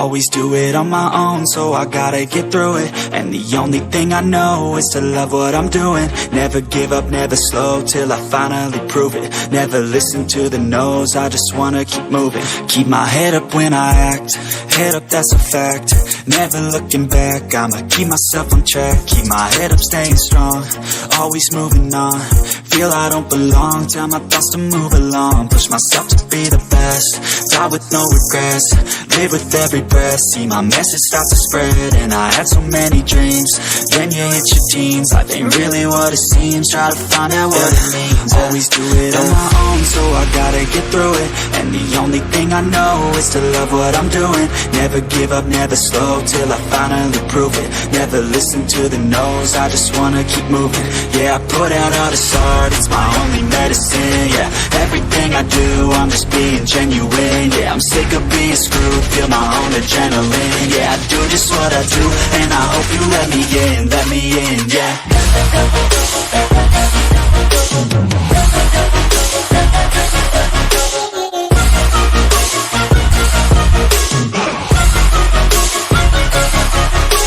Always do it on my own, so I gotta get through it. And the only thing I know is to love what I'm doing. Never give up, never slow, till I finally prove it. Never listen to the no's, I just wanna keep moving. Keep my head up when I act, head up, that's a fact. Never looking back, I'ma keep myself on track. Keep my head up, staying strong, always moving on. Feel I don't belong, tell my thoughts to move along. Push myself to be the best, die with no regrets. Live with every breath, see my message start to spread. And I had so many dreams, then you hit your teens. Life ain't really what it seems, try to find out what it means. Always do it on my own, so I gotta get through it. And the only thing I know is to love what I'm doing. Never give up, never slow, till I finally prove it. Never listen to the no's, I just wanna keep moving. Yeah, I put out all this art, it's my only medicine. Yeah, everything I do, I'm just being genuine. Yeah, I'm sick of being screwed, feel my own adrenaline. Yeah, I do just what I do, and I hope you let me in, yeah.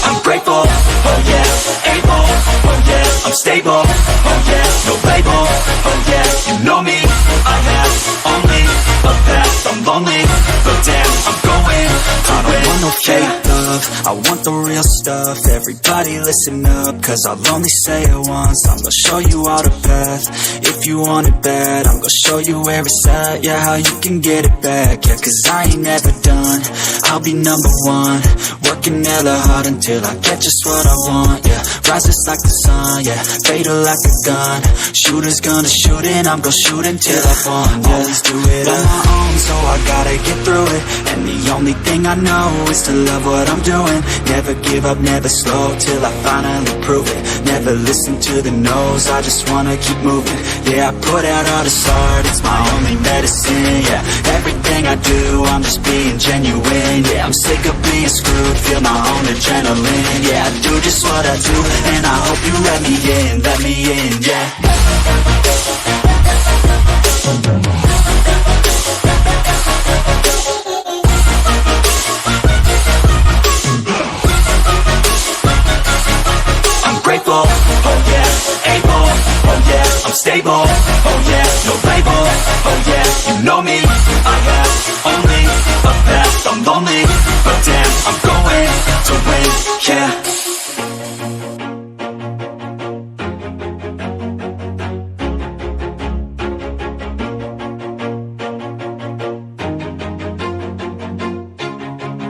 I'm grateful, oh yeah, able, oh yeah, I'm stable, oh yeah, no label, oh yeah, you know me, I have only a path, I'm lonely, but damn, I'm going to win. I don't want no fake love, I want the real stuff. Everybody listen up, cause I'll only say it once. I'm gonna show you all the path, if you want it bad. I'm gonna show you where it's at, yeah, how you can get it back. Yeah, cause I ain't never done, I'll be number one. Working hella hard until I get just what I want, yeah. Rises like the sun, yeah, fatal like a gun. Shooter's gonna shoot and I'm gonna shoot until I won, yeah. Always do it on my own, so I gotta get through it. And the only thing I know is to love what I'm doing. Never give up, never slow, till I finally prove it. Never listen to the no's, I just wanna keep moving. Yeah, I put out all this art, it's my only medicine. Yeah, everything I do, I'm just being genuine. Yeah, I'm sick of being screwed, feel my own adrenaline. Yeah, I do just what I do, and I hope you let me in, yeah. I'm grateful, oh yeah, able, oh yeah, I'm stable, oh yeah, no label, oh yeah, you know me, I have only a path, I'm lonely, but damn, I'm going to win, yeah.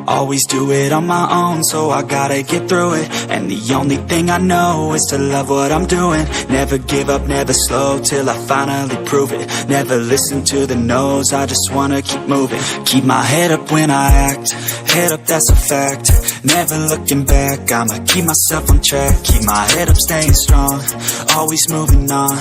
Always do it on my own, so I gotta get through it. And the only thing I know is to love what I'm doing. Never give up, never slow, till I finally prove it. Never listen to the no's, I just wanna keep moving. Keep my head up when I act, head up, that's a fact. Never looking back, I'ma keep myself on track. Keep my head up, staying strong, always moving on.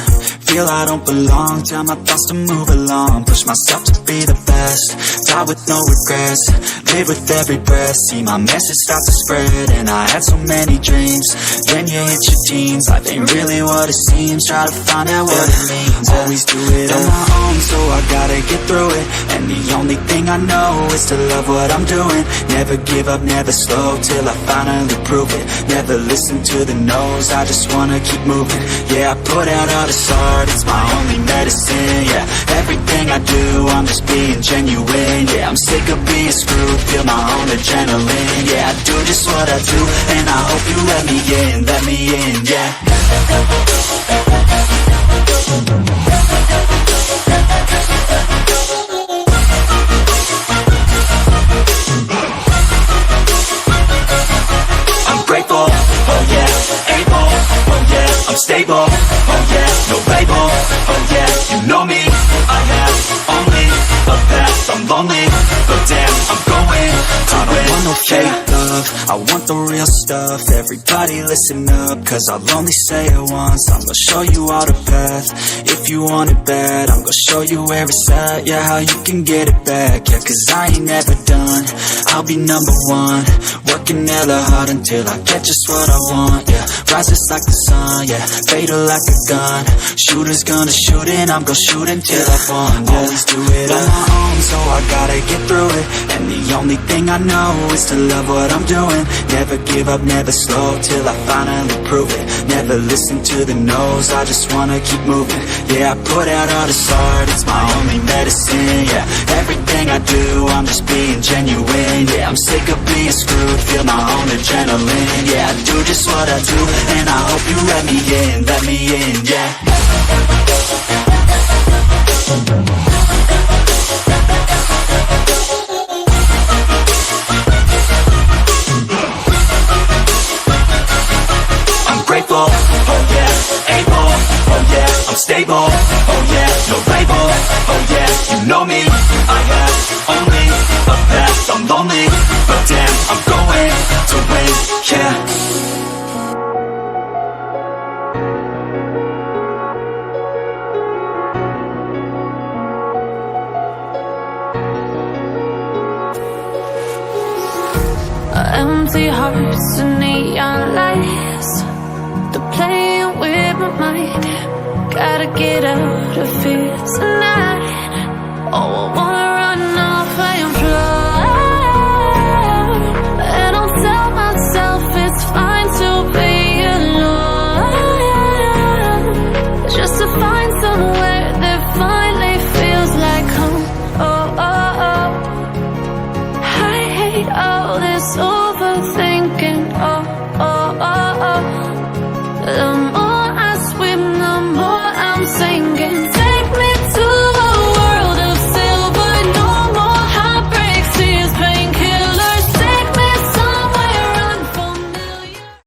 Feel I don't belong, tell my thoughts to move along. Push myself to be the best, die with no regrets. Live with every breath, see my message start to spread. And I had so many dreams, then you hit your teens. Life ain't really what it seems, try to find out what it means. Always do it on my own, so I gotta get through it. And the only thing I know is to love what I'm doing. Never give up, never slow, till I finally prove it. Never listen to the no's, I just wanna keep moving. Yeah, I put out all this art, it's my only medicine. Yeah, everything I do, I'm just being genuine. Yeah, I'm sick of being screwed, feel my own adrenaline. Yeah, I do just what I do, and I hope you let me in, yeah. I'm grateful, oh yeah, able, oh yeah, I'm stable, oh yeah, no label, oh yeah, you know me, I have only a path, I'm lonely, but damn, I'm going to win. I don't want no fake love, love, I want the real stuff. Everybody listen up, cause I'll only say it once. I'm gonna show you all the path. If you want it bad, I'm gonna show you where it's at. Yeah, how you can get it back. Yeah, cause I ain't never done. I'll be number one, working hella hard until I get just what I want. Yeah, rises like the sun, yeah, fatal like a gun. Shooter's gonna shoot and I'm gonna shoot until I fall. Always do it on my own, so I gotta get through it. And the only thing I know is to love what I'm doing. Never give up, never slow, till I finally prove it. Never listen to the no's, I just wanna keep moving. Yeah, I put out all this art, it's my only medicine. Yeah, everything I do, I'm just being genuine. Yeah, I'm sick of being screwed, feel my own adrenaline. Yeah, I do just what I do, and I hope you let me in, yeah. I'm grateful, oh yeah, able, oh yeah, I'm stable, oh yeah, no label, oh yeah, you know me, I have only a path, I'm lonely, but damn, I'm going to win, yeah. Empty hearts and neon lights, they're playing with my mind. Gotta get out of here tonight. Oh, I